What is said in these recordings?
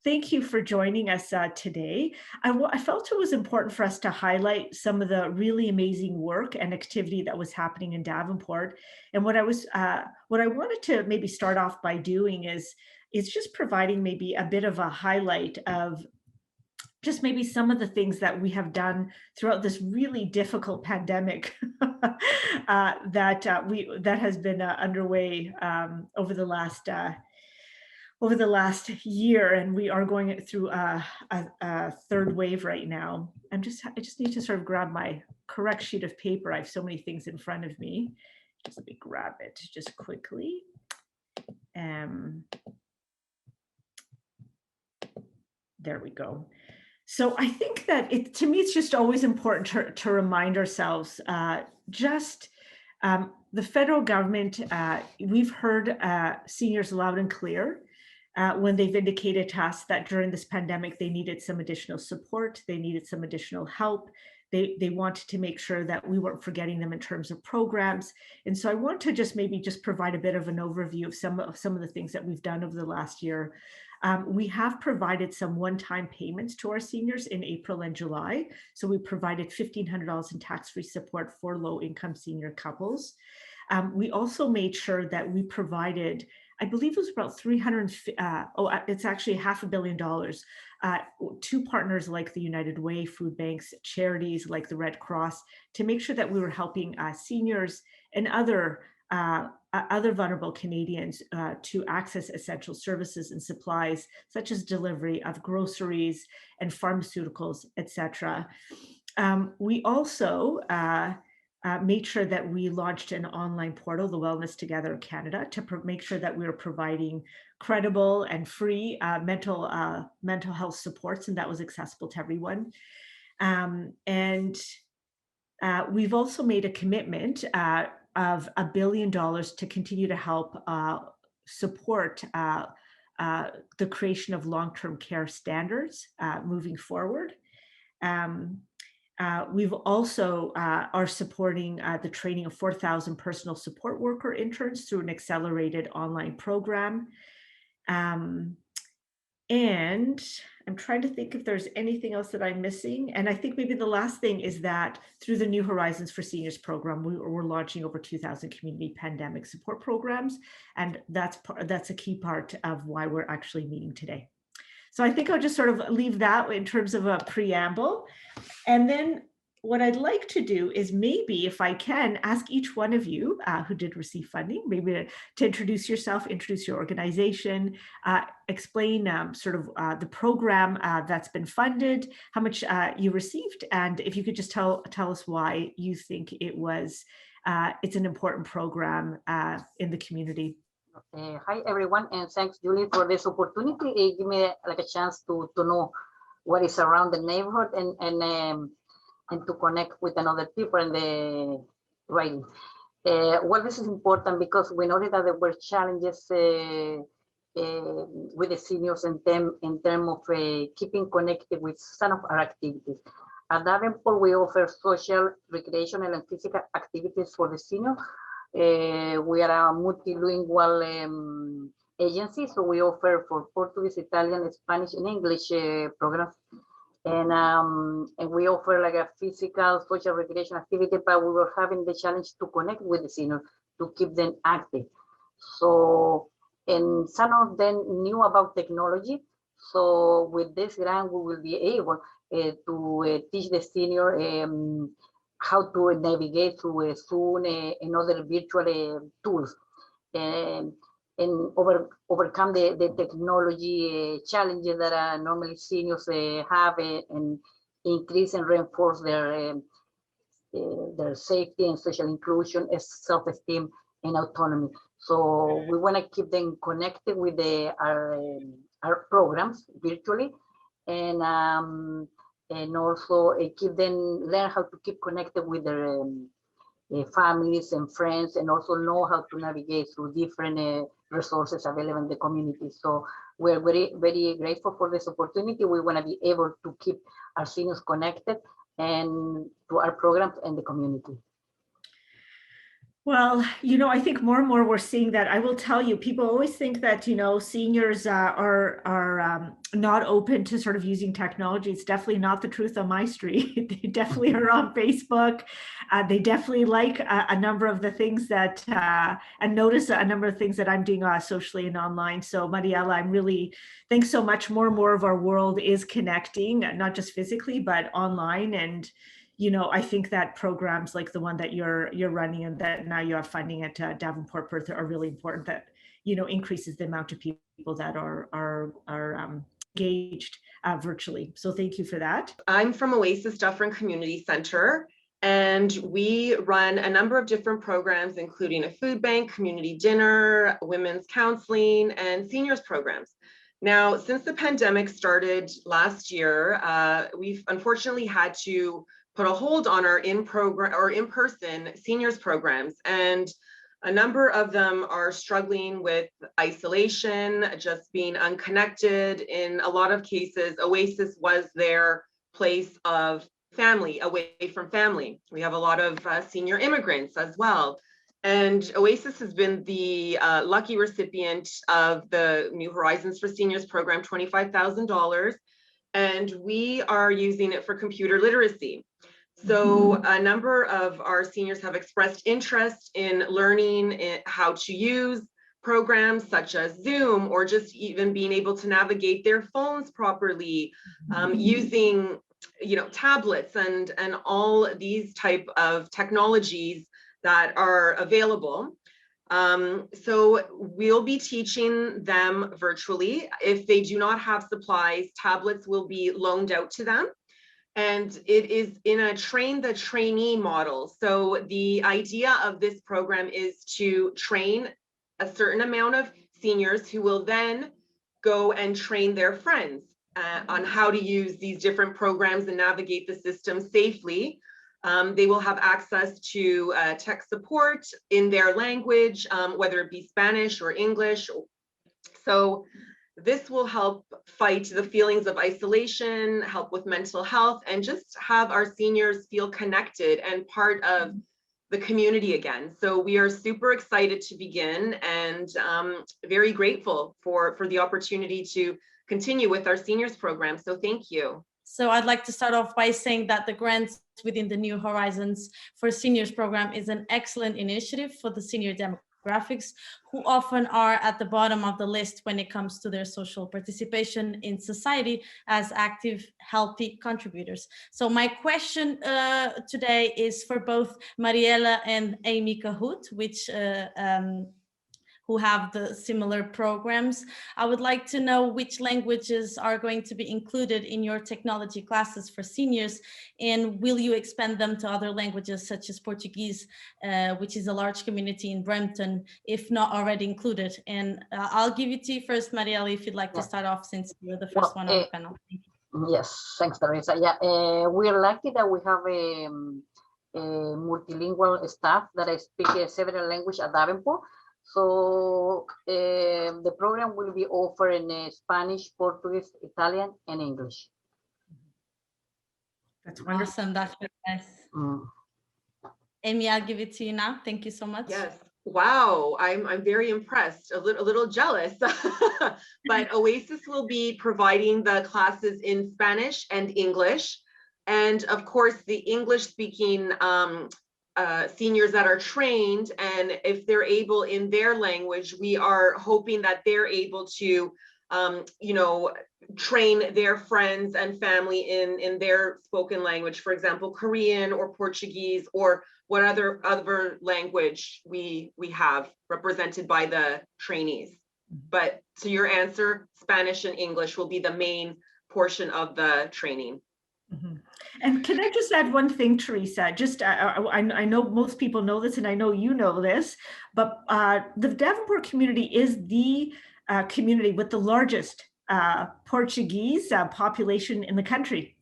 thank you for joining us today. I felt it was important for us to highlight some of the really amazing work and activity that was happening in Davenport. And what I wanted to maybe start off by doing is just providing maybe a bit of a highlight of just maybe some of the things that we have done throughout this really difficult pandemic that has been underway over the last year, and we are going through a third wave right now. I just need to sort of grab my correct sheet of paper. I have so many things in front of me. Just let me grab it just quickly. There we go. So I think that to me, it's just always important to remind ourselves, the federal government, we've heard seniors loud and clear when they've indicated to us that during this pandemic, they needed some additional support, they needed some additional help. They wanted to make sure that we weren't forgetting them in terms of programs. And so I want to just provide a bit of an overview of some of the things that we've done over the last year. We have provided some one-time payments to our seniors in April and July. So we provided $1,500 in tax-free support for low-income senior couples. We also made sure that we provided, I believe it was about it's actually $500 million to partners like the United Way, food banks, charities like the Red Cross, to make sure that we were helping seniors and other vulnerable Canadians to access essential services and supplies, such as delivery of groceries and pharmaceuticals, etc. We also made sure that we launched an online portal, the Wellness Together Canada, to make sure that we were providing credible and free mental health supports, and that was accessible to everyone. We've also made a commitment of $1 billion to continue to help support the creation of long-term care standards moving forward. We've also are supporting the training of 4,000 personal support worker interns through an accelerated online program. And I'm trying to think if there's anything else that I'm missing. And I think maybe the last thing is that through the New Horizons for Seniors program, we're launching over 2,000 community pandemic support programs. And that's a key part of why we're actually meeting today. So I think I'll just sort of leave that in terms of a preamble. And then what I'd like to do is maybe, if I can, ask each one of you who did receive funding, maybe to introduce yourself, introduce your organization, explain the program that's been funded, how much you received, and if you could just tell us why you think it's an important program in the community. Hi everyone, and thanks Julie for this opportunity. Give me like a chance to know what is around the neighborhood and to connect with another people in the writing. Well, this is important because we noticed that there were challenges with the seniors in terms of keeping connected with some of our activities. At Davenport, we offer social, recreational, and physical activities for the senior. We are a multilingual agency, so we offer for Portuguese, Italian, Spanish, and English programs. And we offer like a physical, social, recreation activity, but we were having the challenge to connect with the seniors, to keep them active. So, and some of them knew about technology. So with this grant, we will be able to teach the senior how to navigate through Zoom and other virtual tools, and overcome the technology challenges that normally seniors have, and increase and reinforce their safety and social inclusion, self-esteem and autonomy. So we want to keep them connected with our programs virtually, and also keep them learn how to keep connected with their families and friends, and also know how to navigate through different resources available in the community. So we're very, very grateful for this opportunity. We want to be able to keep our seniors connected and to our programs and the community. Well, I think more and more we're seeing that. I will tell you, people always think that, seniors are not open to sort of using technology. It's definitely not the truth on my street. They definitely are on Facebook. They definitely like a number of the things that, and notice a number of things that I'm doing socially and online. So Mariela, thanks so much. More and more of our world is connecting, not just physically, but online. And I think that programs like the one that you're running and that now you have funding at Davenport Perth are really important. That increases the amount of people that are engaged virtually. So thank you for that. I'm from Oasis Dufferin Community Center, and we run a number of different programs, including a food bank, community dinner, women's counseling, and seniors programs. Now, since the pandemic started last year, we've unfortunately had to put a hold on our in-person seniors programs, and a number of them are struggling with isolation, just being unconnected. In a lot of cases, Oasis was their place of family, away from family. We have a lot of senior immigrants as well. And Oasis has been the lucky recipient of the New Horizons for Seniors program, $25,000. And we are using it for computer literacy. So a number of our seniors have expressed interest in learning how to use programs such as Zoom, or just even being able to navigate their phones properly, using tablets and all these type of technologies that are available. So we'll be teaching them virtually. If they do not have supplies, tablets will be loaned out to them. And it is in a train the trainee model. So the idea of this program is to train a certain amount of seniors who will then go and train their friends on how to use these different programs and navigate the system safely. They will have access to tech support in their language, whether it be Spanish or English. So this will help fight the feelings of isolation, help with mental health, and just have our seniors feel connected and part of the community again. So we are super excited to begin, and very grateful for the opportunity to continue with our seniors program. So thank you. So I'd like to start off by saying that the grants within the New Horizons for Seniors program is an excellent initiative for the senior demographics, who often are at the bottom of the list when it comes to their social participation in society as active, healthy contributors. So my question today is for both Mariela and Amy Cahoot, who have the similar programs. I would like to know which languages are going to be included in your technology classes for seniors, and will you expand them to other languages such as Portuguese, which is a large community in Brampton, if not already included? And I'll give it to you first, Mariela, if you'd like to start off, since you're the first one on the panel. Thank you. Yes, thanks, Teresa. Yeah, we're lucky that we have a multilingual staff that speak several languages at Davenport. So the program will be offered in Spanish, Portuguese, Italian, and English. That's wonderful. Awesome. That's very nice. Amy, I'll give it to you now. Thank you so much. Yes. Wow, I'm very impressed, a little jealous. But Oasis will be providing the classes in Spanish and English. And of course, the English speaking seniors that are trained, and if they're able in their language, we are hoping that they're able to train their friends and family in their spoken language, for example, Korean or Portuguese, or what other language we have represented by the trainees. But to your answer, Spanish and English will be the main portion of the training. Mm-hmm. And can I just add one thing, Teresa? Just I know most people know this, and I know you know this, but the Davenport community is the community with the largest Portuguese population in the country.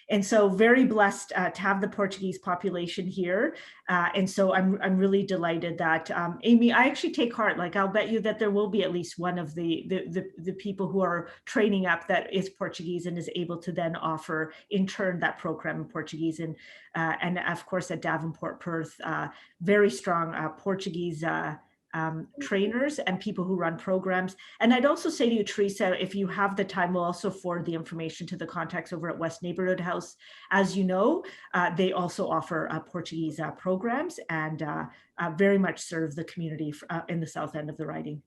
And so very blessed to have the Portuguese population here. And so I'm really delighted that, Amy, I actually take heart, like I'll bet you that there will be at least one of the people who are training up that is Portuguese and is able to then offer in turn that program in Portuguese. And of course at Davenport, Perth, very strong Portuguese trainers and people who run programs. And I'd also say to you, Teresa, if you have the time, we'll also forward the information to the contacts over at West Neighborhood House. As you know, they also offer Portuguese programs and very much serve the community in the south end of the riding.